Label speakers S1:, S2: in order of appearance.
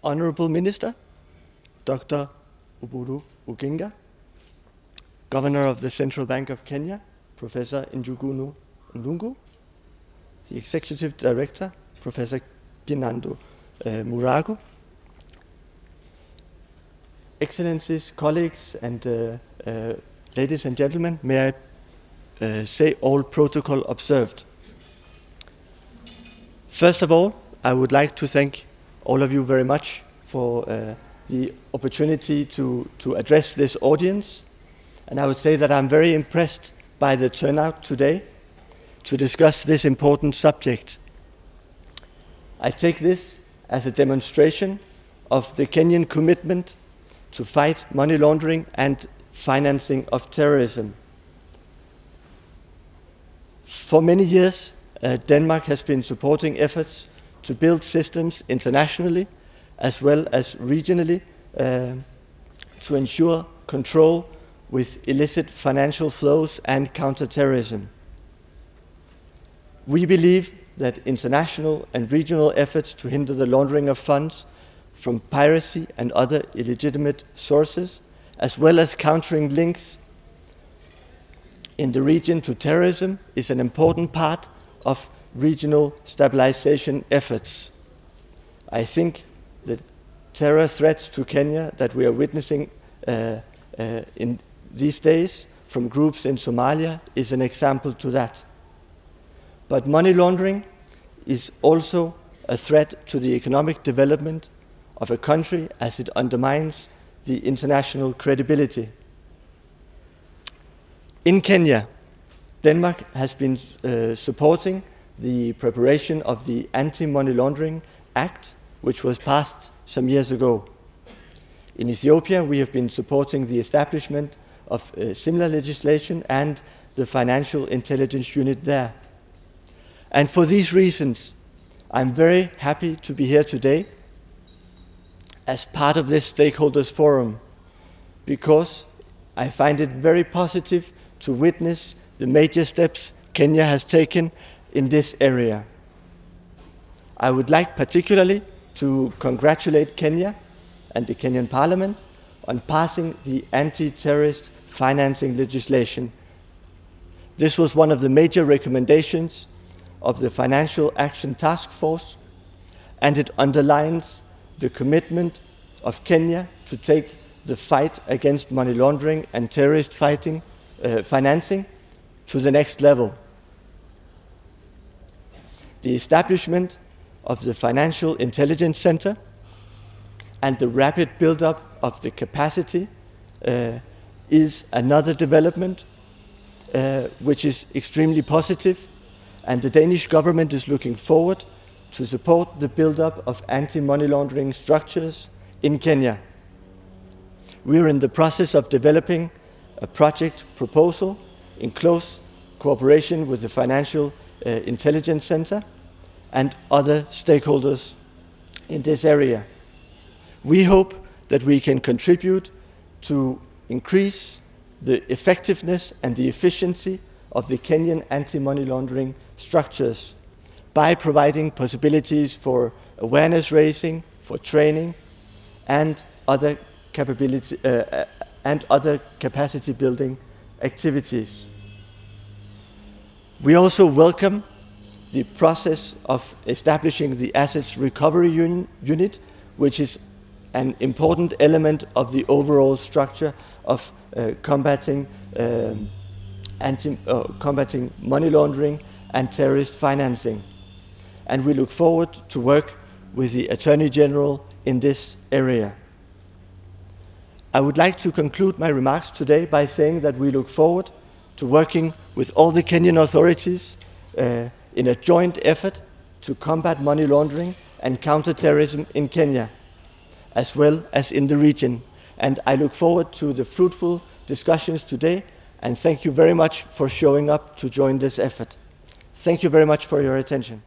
S1: Honorable Minister, Dr. Oburu Oginga, Governor of the Central Bank of Kenya, Professor Njuguna Ndung'u, the Executive Director, Professor Kinando Murago, Excellencies, colleagues, and ladies and gentlemen, may I say all protocol observed. First of all, I would like to thank all of you very much for the opportunity to address this audience. And I would say that I'm very impressed by the turnout today to discuss this important subject. I take this as a demonstration of the Kenyan commitment to fight money laundering and financing of terrorism. For many years, Denmark has been supporting efforts to build systems internationally as well as regionally to ensure control with illicit financial flows and counter-terrorism. We believe that international and regional efforts to hinder the laundering of funds from piracy and other illegitimate sources, as well as countering links in the region to terrorism, is an important part of regional stabilization efforts. I think the terror threats to Kenya that we are witnessing in these days from groups in Somalia is an example to that. But money laundering is also a threat to the economic development of a country as it undermines the international credibility. In Kenya, Denmark has been supporting the preparation of the Anti-Money Laundering Act, which was passed some years ago. In Ethiopia, we have been supporting the establishment of similar legislation and the Financial Intelligence Unit there. And for these reasons, I'm very happy to be here today as part of this stakeholders forum, because I find it very positive to witness the major steps Kenya has taken in this area. I would like particularly to congratulate Kenya and the Kenyan Parliament on passing the anti-terrorist financing legislation. This was one of the major recommendations of the Financial Action Task Force, and it underlines the commitment of Kenya to take the fight against money laundering and terrorist financing to the next level. The establishment of the Financial Intelligence Center and the rapid build-up of the capacity is another development which is extremely positive, and the Danish government is looking forward to support the build-up of anti-money laundering structures in Kenya. We are in the process of developing a project proposal in close cooperation with the Financial Intelligence Center and other stakeholders in this area. We hope that we can contribute to increase the effectiveness and the efficiency of the Kenyan anti-money laundering structures by providing possibilities for awareness raising, for training, and other capacity building activities. We also welcome the process of establishing the Assets Recovery Unit, which is an important element of the overall structure of combating money laundering and terrorist financing. And we look forward to work with the Attorney General in this area. I would like to conclude my remarks today by saying that we look forward to working with all the Kenyan authorities in a joint effort to combat money laundering and counter-terrorism in Kenya, as well as in the region. And I look forward to the fruitful discussions today, and thank you very much for showing up to join this effort. Thank you very much for your attention.